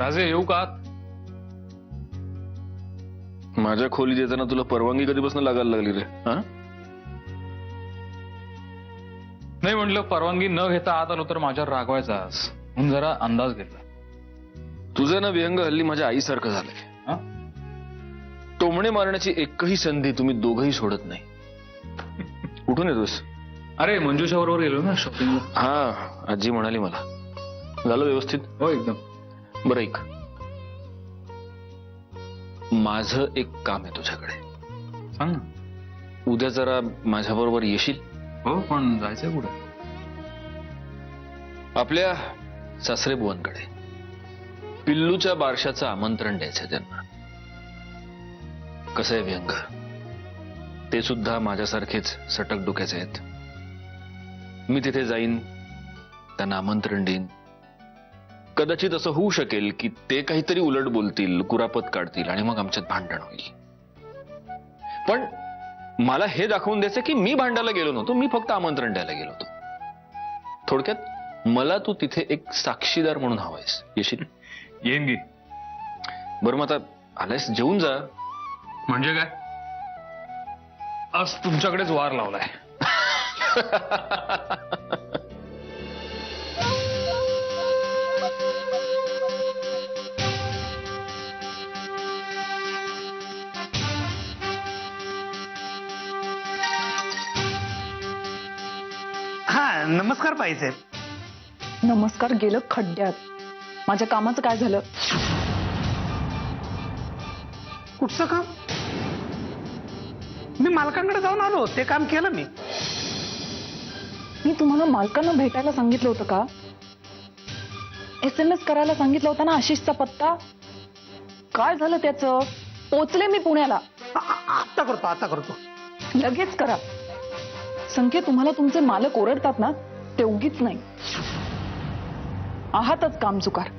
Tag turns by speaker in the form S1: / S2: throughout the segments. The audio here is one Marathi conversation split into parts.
S1: राजे येऊ का?
S2: माझ्या खोलीत येताना तुला परवानगी कधीपासून लागायला लागली रे? हा,
S1: नाही म्हटलं परवानगी न घेता आत आलो तर माझ्यावर रागवायचास म्हणून जरा अंदाज घेतला.
S2: तुझं ना व्यंग हल्ली माझ्या आईसारखं झालंय.
S1: हा?
S2: टोमणे मारण्याची एकही संधी तुम्ही दोघंही सोडत नाही. कुठून येतोस?
S1: अरे मंजुषा बरोबर गेलो ना शॉपिंगला.
S2: हा, आजी म्हणाली मला. झालं व्यवस्थित?
S1: हो एकदम.
S2: बरं, ऐक, माझं एक काम आहे तुझ्याकडे.
S1: सांग ना.
S2: उद्या जरा माझ्या बरोबर येशील?
S1: हो, पण जायचंय कुठे?
S2: आपल्या सासरे बुवांकडे पिल्लूच्या बारशाचं आमंत्रण द्यायचंय त्यांना. कसं आहे व्यंग, ते सुद्धा माझ्यासारखेच सटक डोक्याचे आहेत. मी तिथे जाईन, त्यांना आमंत्रण देईन. कदाचित असं होऊ शकेल की ते काहीतरी उलट बोलतील, कुरापत काढतील आणि मग आमच्यात भांडण होईल. पण मला हे दाखवून द्यायचं की मी भांडायला गेलो नव्हतो, मी फक्त आमंत्रण द्यायला गेलो होतो. थोडक्यात मला तू तिथे एक साक्षीदार म्हणून हवायस. येशील?
S1: येईन गी.
S2: बरं, मग आता आलायस, जेवून जा.
S1: म्हणजे काय? आज तुमच्याकडेच वार लावलाय.
S3: हा, नमस्कार बाईसाहेब.
S4: नमस्कार गेलं खड्ड्यात. माझ्या कामाचं काय झालं?
S3: कुठचं काम? मी मालकांकडे जाऊन आलो, ते काम केलं मी.
S4: मी तुम्हाला मालकांना भेटायला सांगितलं होतं का? SMS करायला सांगितलं होतं ना आशिषचा पत्ता. काय झालं त्याचं? पोचले मी पुण्याला.
S3: आता करतो.
S4: लगेच करा. संख्या तुम्हाला तुमचे मालक ओरडतात ना, ते उगीच नाही. आहातच कामचुकार.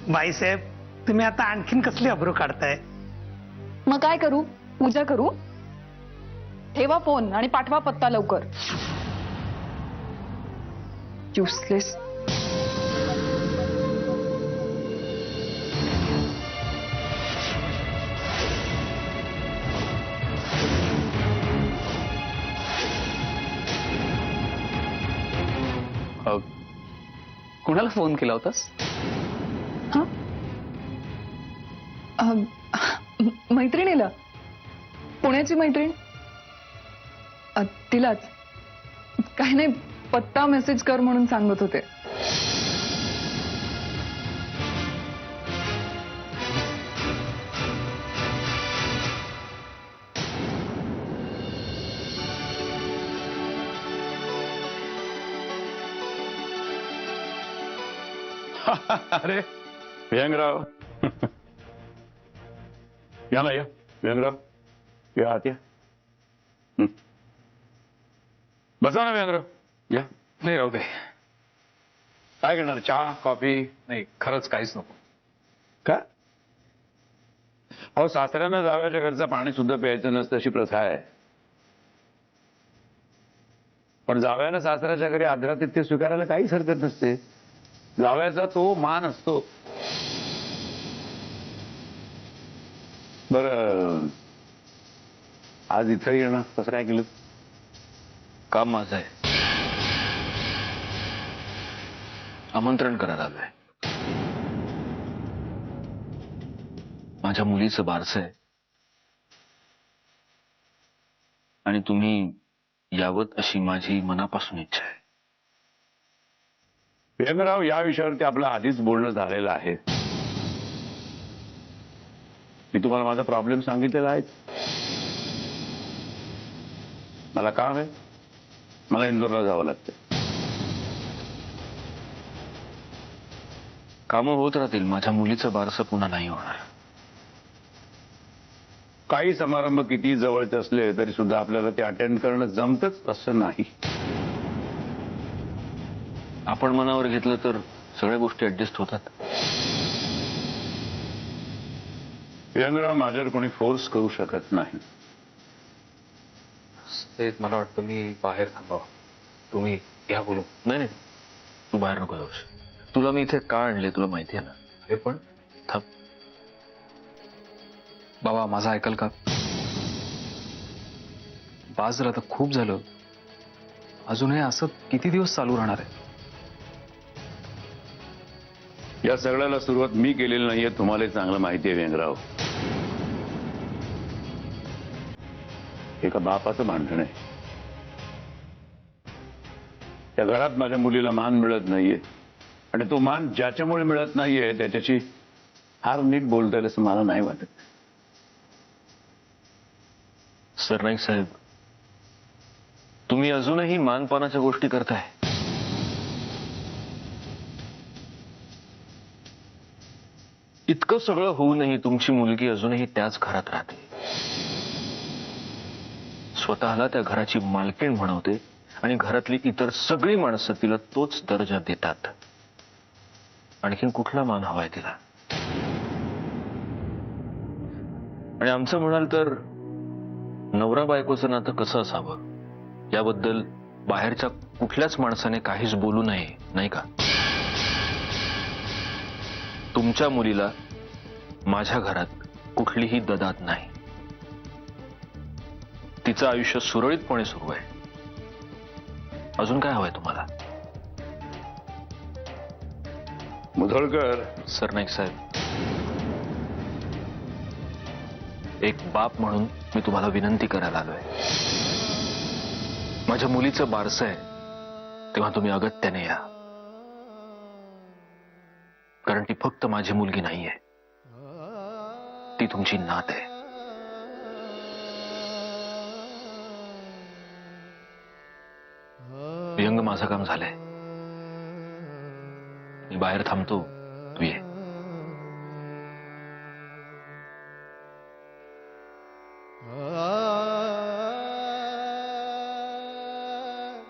S3: बाईसाहेब, तुम्ही आता आणखीन कसली अब्रू काढताय?
S4: मग काय करू? पूजा करू? ठेवा फोन आणि पाठवा पत्ता लवकर. युसलेस.
S5: कुणाला फोन केला होतास?
S4: मैत्रिणीला, पुण्याची मैत्रीण. तिलाच. काही नाही, पत्ता मेसेज कर म्हणून सांगत होते.
S6: अरे व्यंगराव, या ना, या व्यंगराव, या आत या. बसा ना व्यंगराव, या.
S1: नाही राहू दे.
S6: काय करणार? चहा, कॉफी?
S1: नाही, खरंच काहीच नको.
S6: का? अहो, सासऱ्यांना जावयाच्या घरचं पाणी सुद्धा प्यायचं नसतं अशी प्रथा आहे. पण जावयानं सासऱ्याच्या घरी आदरातिथ्य स्वीकारायला काहीच हरकत नसते. जावयाचा तो मान असतो. बरं, आज इथं येणं कसं काय केलं?
S2: काम माझं आहे. आमंत्रण करायला आलोय. माझ्या मुलीचं बारसं आहे आणि तुम्ही यावत अशी माझी मनापासून इच्छा आहे.
S6: व्यंगराव, या विषयावरती आपलं आधीच बोलणं झालेलं आहे. मी तुम्हाला माझा प्रॉब्लेम सांगितलेला आहे. मला काम आहे, मला इंदोरला जावं लागतं.
S2: कामं होत राहतील. माझ्या मुलीचं बारसं पुन्हा नाही होणार.
S6: काही समारंभ किती जवळचे असले तरी सुद्धा आपल्याला ते अटेंड करणं जमतच असं नाही.
S2: आपण मनावर घेतलं तर सगळ्या गोष्टी ऍडजस्ट होतात.
S6: व्यंगराव, माझ्यावर कोणी फोर्स करू शकत नाही.
S1: ते मला वाटतं मी बाहेर थांबावं. तुम्ही या बोलू.
S2: नाही, तू बाहेर नको जाऊस. तुला मी इथे का आणले तुला माहिती आहे ना.
S1: हे पण
S2: थांब.
S1: बाबा माझा ऐकल का? बास झालं, आता खूप झालं. अजून हे असं किती दिवस चालू राहणार आहे?
S6: या सगळ्याला सुरुवात मी केलेली नाहीये, तुम्हाला चांगलं माहिती आहे व्यंगराव. एका बापाचं भांडण आहे. त्या घरात माझ्या मुलीला मान मिळत नाहीये आणि तो मान ज्याच्यामुळे मिळत नाहीये त्याच्याशी फार नीट बोलता येईल असं मला नाही वाटत.
S2: सरनाईक साहेब, तुम्ही अजूनही मानपानाच्या गोष्टी करताय. इतकं सगळं होऊनही तुमची मुलगी अजूनही त्याच घरात राहते. स्वतःला त्या घराची मालकीण म्हणवते आणि घरातली इतर सगळी माणसं तिला तोच दर्जा देतात. आणखीन कुठला मान हवाय तिला? आणि आमचं म्हणाल तर नवरा बायकोचं नातं कसं असावं याबद्दल बाहेरच्या कुठल्याच माणसाने काहीच बोलू नये, नाही का? तुमच्या मुलीला माझ्या घरात कुठलीही ददात नाही. तिचं आयुष्य सुरळीतपणे सुरू आहे. अजून काय हवंय तुम्हाला?
S6: मुधोळकर,
S2: सरनाईक साहेब, एक बाप म्हणून मी तुम्हाला विनंती करायला आलोय. माझ्या मुलीचं बारसं आहे तेव्हा तुम्ही अगत्याने या, कारण ती फक्त माझी मुलगी नाहीये, ती तुमची नात आहे. व्यंग माझं काम झालंय. मी बाहेर थांबतो, तू ये.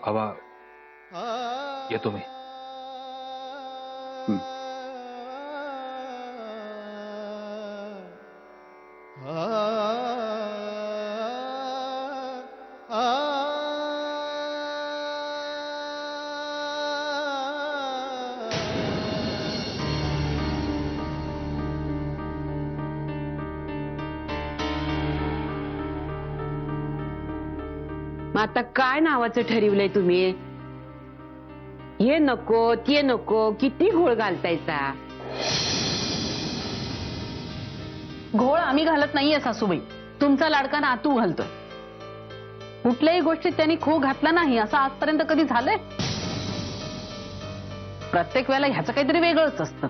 S1: बाबा येतो मी.
S7: मग आता काय नावाचं ठरवलंय तुम्ही? हे नको ते नको, किती घोळ घालतायचा?
S4: घोळ आम्ही घालत नाहीये सासूबाई, तुमचा लाडका नातू घालतोय. कुठल्याही गोष्टीत त्यांनी खो घातला नाही असं आजपर्यंत कधी झालंय? प्रत्येक वेळेला ह्याचं काहीतरी वेगळंच असतं.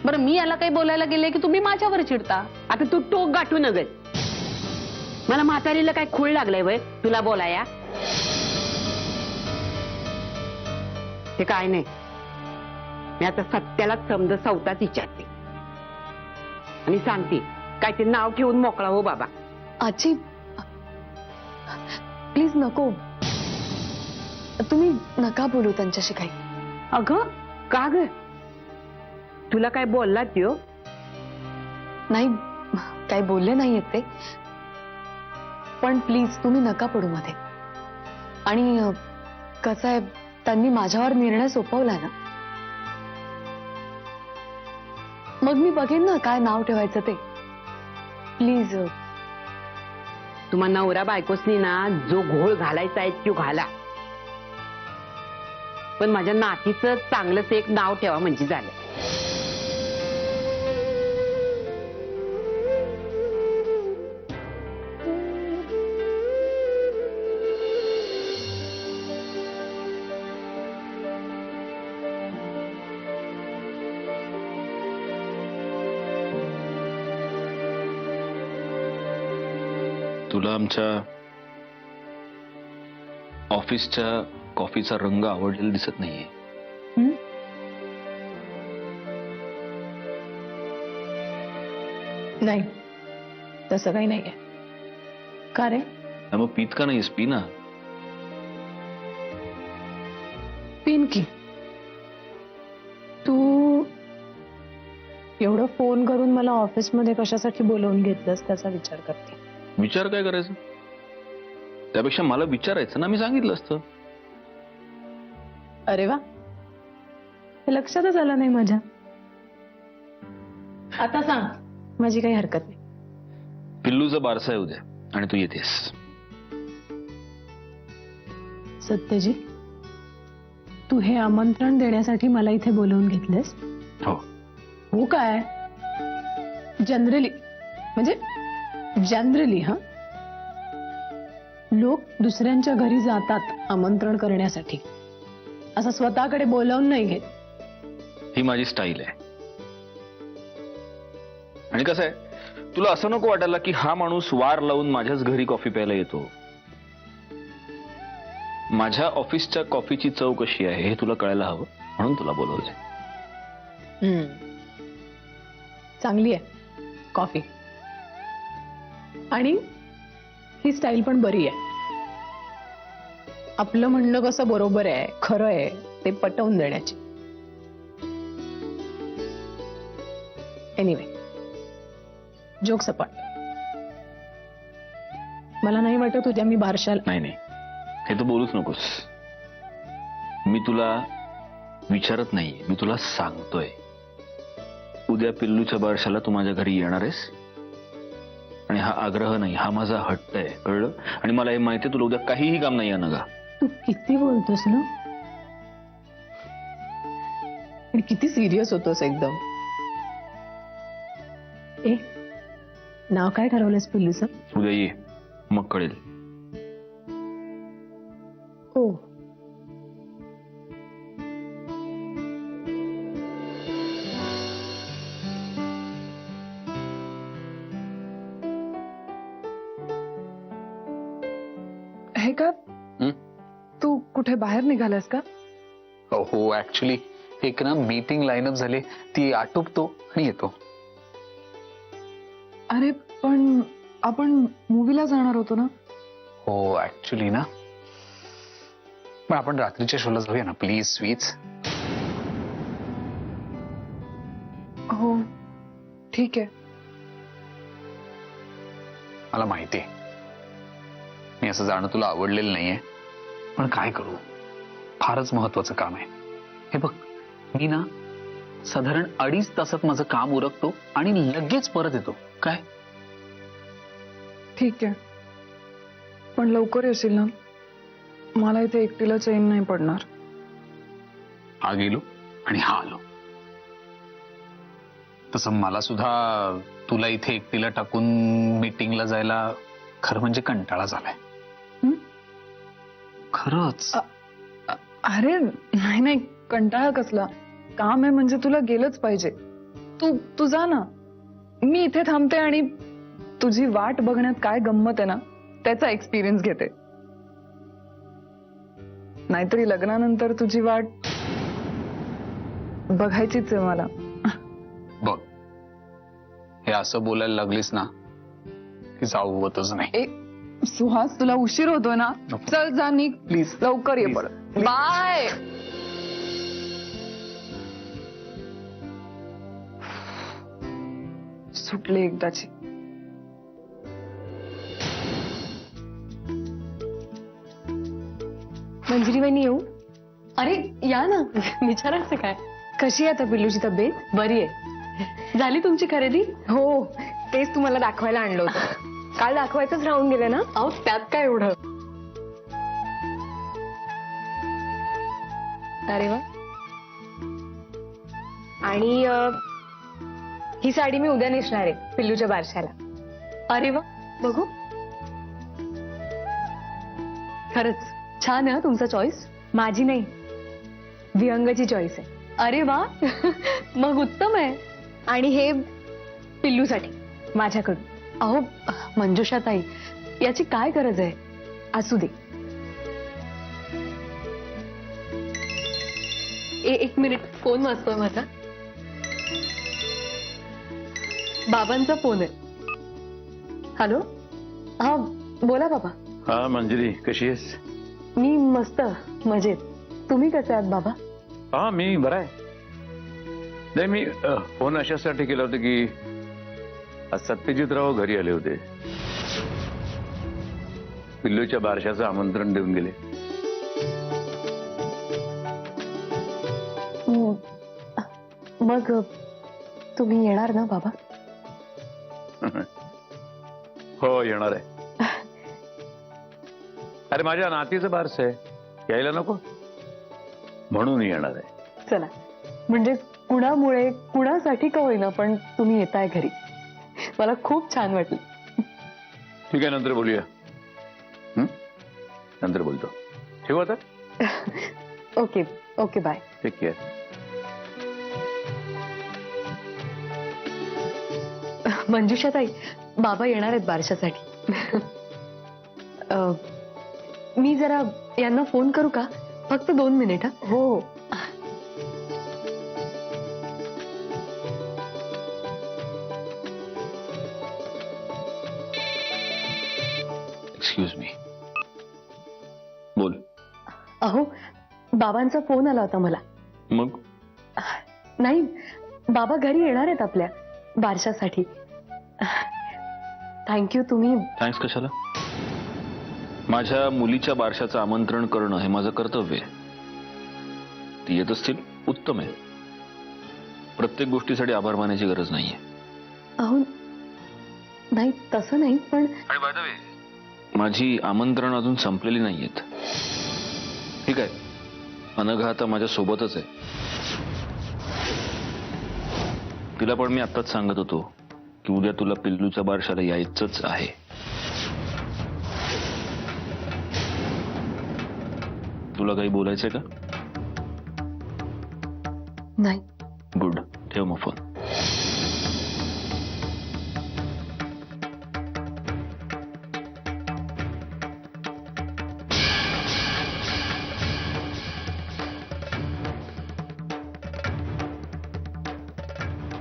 S4: बरं, मी याला काही बोलायला गेले की तुम्ही माझ्यावर चिडता.
S7: आता तू टोक गाठू नगत. मला म्हातारीला काय खूळ लागलंय वय तुला बोलाया? ते काय नाही, मी आता सत्याला समज सवताच विचारते आणि सांगते काय ते नाव ठेवून मोकळा हो बाबा.
S4: आजी प्लीज नको, तुम्ही नका बोलू त्यांच्याशी काही.
S7: अगं का ग? तुला काय बोलला त्यो?
S4: नाही, काही बोलले नाहीयेत ते, पण प्लीज तुम्ही नका पडू मध्ये. आणि कसं आहे, त्यांनी माझ्यावर निर्णय सोपवलाय ना, मग मी बघेन ना काय नाव ठेवायचं ते. प्लीज.
S7: तुम्हा नवरा बायकोसनी ना जो घोळ घालायचा आहे तो घाला, पण माझ्या नातीचं चांगलंच एक नाव ठेवा म्हणजे झालं.
S2: तुला आमच्या ऑफिसच्या कॉफीचा रंग आवडलेला दिसत नाहीये.
S4: नाही, तसं काही नाहीये. का रे?
S2: मग पीत का नाहीस? पी ना.
S4: पिन की. तू एवढं फोन करून मला ऑफिसमध्ये कशासाठी बोलवून घेतलंस त्याचा विचार करते.
S2: विचार काय करायचं? त्यापेक्षा मला विचारायचं ना, मी सांगितलं असतं.
S4: अरे वा, हे लक्षातच आलं नाही माझ्या. आता सांग, माझी काही हरकत नाही.
S2: पिल्लूचं बारसं आहे उद्या आणि तू येतेस.
S4: सत्यजी, तू हे आमंत्रण देण्यासाठी मला इथे बोलवून घेतलेस?
S2: हो.
S4: हो काय? जनरली म्हणजे जनरली हा लोक दुसऱ्यांच्या घरी जातात आमंत्रण करण्यासाठी, असं स्वतःकडे बोलावून नाही घेत.
S2: ही माझी स्टाईल आहे. आणि कसं आहे, तुला असं नको वाटायला की हा माणूस वार लावून माझ्याच घरी कॉफी प्यायला येतो. माझ्या ऑफिसच्या कॉफीची चव कशी आहे हे तुला कळायला हवं म्हणून तुला बोलवलंय.
S4: चांगली आहे कॉफी, आणि ही स्टाईल पण बरी आहे. आपलं म्हणणं कसं बरोबर आहे, खरं आहे ते पटवून देण्याची. एनिवे, जोक सपाट. मला नाही वाटत उद्या मी बारशाला.
S2: नाही नाही, हे तर बोलूच नकोस. मी तुला विचारत नाहीये, मी तुला सांगतोय. उद्या पिल्लूच्या बारशाला तू माझ्या घरी येणार आहेस. आणि हा आग्रह नाही, हा माझा हट्ट आहे, कळलं? आणि मला हे माहिती आहे तुला उद्या काहीही काम नाही आहे ना गा.
S4: तू किती बोलतोस ना, आणि किती सिरियस होतोस एकदम. ए, नाव काय ठरवलंस पिल्लूचं?
S2: उद्या ये, मग कळेल.
S4: हो.
S5: हे का तू कुठे बाहेर निघालास का?
S1: हो, ऍक्च्युली एक ना मीटिंग लाईनअप झाली, ती आटोपतो आणि येतो.
S5: अरे पण आपण मूवीला जाणार होतो ना.
S1: हो ऍक्च्युली ना, पण आपण रात्रीच्या शोला जाऊया ना प्लीज स्वीट्स.
S5: हो ठीक आहे.
S1: मला माहिती आहे मी असं जाणं तुला आवडलेलं नाहीये, पण काय करू, फारच महत्वाचं काम आहे. हे बघ, मी ना साधारण 2.5 तासात माझं काम उरकतो आणि लगेच परत येतो. काय?
S5: ठीक आहे, पण लवकर येशील ना. मला इथे एकटीला चैन नाही पडणार.
S1: हा गेलो आणि हा आलो. तसं मला सुद्धा तुला इथे एकटीला टाकून मीटिंगला जायला खरं म्हणजे कंटाळा झालाय. खरंच.
S5: अरे नाही नाही, कंटाळा कसला. काम आहे म्हणजे तुला गेलंच पाहिजे. तू जा ना. मी इथे थांबते आणि तुझी वाट बघण्यात काय गंमत आहे ना त्याचा एक्सपिरियन्स घेते. नाहीतरी लग्नानंतर तुझी वाट बघायचीच आहे मला.
S1: बघ, हे असं बोलायला लागलीस ना की जाऊ होतच नाही.
S5: ए सुहास, तुला उशीर होतोय ना. चल जा, निघ
S1: प्लीज.
S5: लवकर ये परत. बाय. सुटले एकदाची.
S4: मंजिरी वहिनी येऊ? अरे या ना, विचारायचं काय? कशी आहे आता पिल्लूची तब्येत? बरी आहे. झाली तुमची खरेदी?
S8: हो, तेच तुम्हाला दाखवायला आणलं होतं. काल दाखवायचंच राहून गेलं ना.
S4: अहो त्यात काय एवढं.
S8: अरे वा. आणि ही साडी मी उद्या नेसणार आहे पिल्लूच्या बारशाला.
S4: अरे वा, बघू. खरंच छान आहे तुमचा चॉईस.
S8: माझी नाही, विहंगची चॉईस आहे.
S4: अरे वा, मग उत्तम आहे.
S8: आणि हे पिल्लूसाठी माझ्याकडून.
S4: अहो मंजुषा ताई, याची काय गरज आहे?
S8: असू दे.
S4: एक मिनिट, फोन वाजतोय माझा. बाबांचा फोन आहे. हॅलो. हा बोला बाबा.
S6: हा मंजिरी, कशी आहेस?
S4: मी मस्त, मजेत. तुम्ही कसे आहात बाबा?
S6: हा मी बरा आहे. नाही, मी फोन अशासाठी केला होता की आज सत्यजितराव घरी आले होते. पिल्लूच्या बारशाचं आमंत्रण देऊन गेले.
S4: मग तुम्ही येणार ना बाबा?
S6: हो येणार आहे. अरे माझ्या नातीचं बारस आहे, यायला नको म्हणून येणार आहे.
S4: चला, म्हणजे कुणामुळे कुणासाठी का होईना पण तुम्ही येताय घरी. मला खूप छान वाटलं.
S6: ठीक आहे, नंतर बोलूया. नंतर बोलतो. ठेवू आता.
S4: Okay okay, bye.
S6: Take care.
S4: मंजुषाताई, बाबा येणार आहेत बारशासाठी. मी जरा यांना फोन करू का? फक्त 2 मिनिट. हो.
S2: Excuse me. बोल.
S4: अहो, बाबांचा फोन आला होता मला.
S2: मग
S4: नाही, बाबा घरी येणार आहेत आपल्या बारशासाठी. थँक्यू. तुम्ही
S2: थँक्स कशाला? माझ्या मुलीच्या बारशाचं आमंत्रण करणं हे माझं कर्तव्य आहे. ती येत असतील उत्तम आहे. प्रत्येक गोष्टीसाठी आभार मानायची गरज नाहीये.
S4: अहो नाही, तसं नाही, पण
S2: आणि बाय द वे, माझी आमंत्रण अजून संपलेली नाहीयेत. ठीक आहे, अनघा आता माझ्या सोबतच आहे. तिला पण मी आत्ताच सांगत होतो की उद्या तुला पिल्लूच्या बारशाला यायचंच आहे. तुला काही बोलायचंय का?
S4: नाही.
S2: गुड. ठेव मग फोन.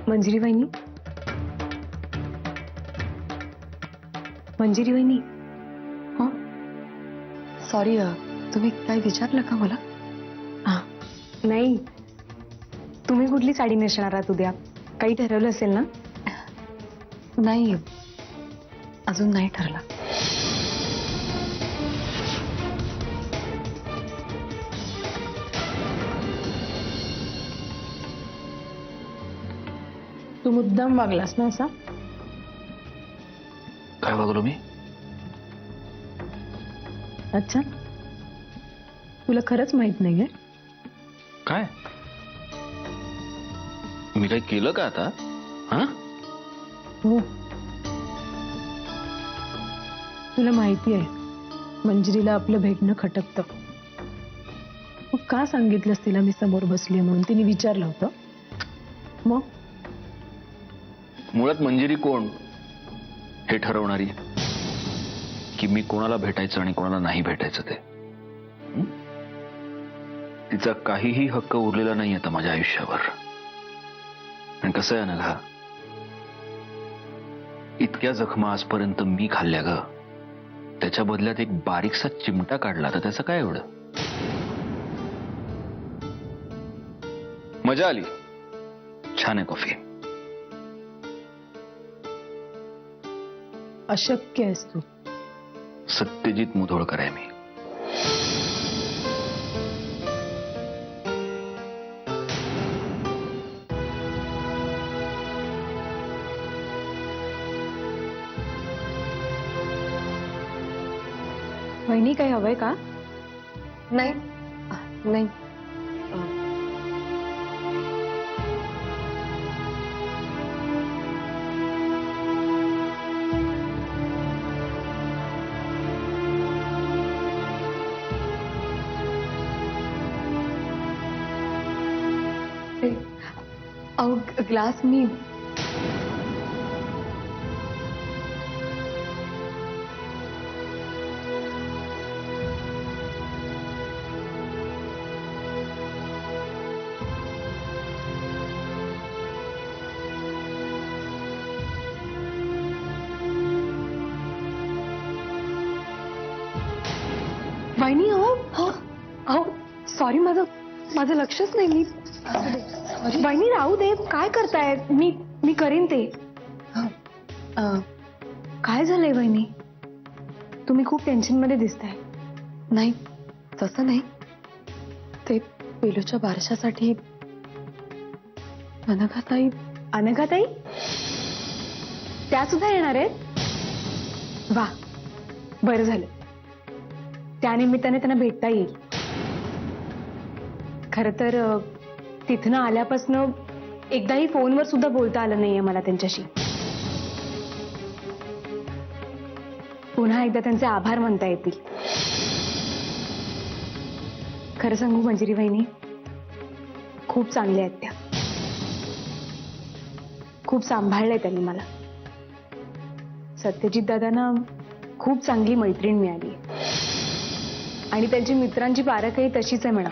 S8: मंजिरी वहिनी, मंजिरी वहिनी.
S4: हा, सॉरी, तुम्ही काय विचारलं का मला?
S8: नाही, तुम्ही कुठली साडी नेसणार आहात उद्या? काही ठरवलं असेल ना?
S4: नाही, अजून नाही ठरलं.
S8: तू मुद्दाम वागलास ना असा?
S2: काय वागलो मी?
S8: अच्छा, तुला खरंच माहित नाहीये?
S2: काय मी काही केलं का आता? हा,
S8: हो, तुला माहिती आहे मंजिरीला आपलं भेटणं खटकतं. मग का सांगितलंस तिला मी समोर बसली म्हणून? तिने विचारलं होतं. मग
S2: मुळात मंजिरी कोण हे ठरवणारी की मी कोणाला भेटायचं आणि कोणाला नाही भेटायचं ते. तिचा काहीही हक्क उरलेला नाही आता माझ्या आयुष्यावर. आणि कसं आहे अनघा, इतक्या जखमा आजपर्यंत मी खाल्ल्या ग, त्याच्या बदल्यात एक बारीकसा चिमटा काढला तर त्याचं काय एवढं? मजा आली. छान आहे कॉफी.
S8: अशक्य आहेस तू.
S2: सत्यजित मुधोळकर आहे मी.
S8: वहिनी, काही हवंय का?
S4: नाही नाही. अहो, ग्लास मी वहिनी. अहो सॉरी, माझं लक्षच नाही. मी
S8: वहिनी राहू दे, काय करताय? मी करीन ते. काय झालंय वहिनी? तुम्ही खूप टेन्शन मध्ये दिसताय.
S4: नाही, तसं नाही. ते पिलूच्या बारशासाठी अनघाताई
S8: अनघाताई त्या सुद्धा येणार आहेत? वा, बरं झालं. त्यानिमित्ताने त्यांना भेटता येईल. खर तर तिथनं आल्यापासनं एकदाही फोनवर सुद्धा बोलता आलं नाहीये मला त्यांच्याशी. पुन्हा एकदा त्यांचे आभार मानता येतील. खरं सांगू मंजिरी वहिनी, खूप चांगल्या आहेत त्या. खूप सांभाळलंय त्यांनी मला. सत्यजित दादांना खूप चांगली मैत्रीण मिळाली आणि त्यांची मित्रांची पारखही तशीच आहे म्हणा.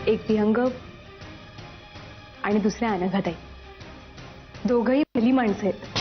S8: एक विहंग आणि दुसऱ्या अनघाताई, दोघंही पहिली माणसं आहेत.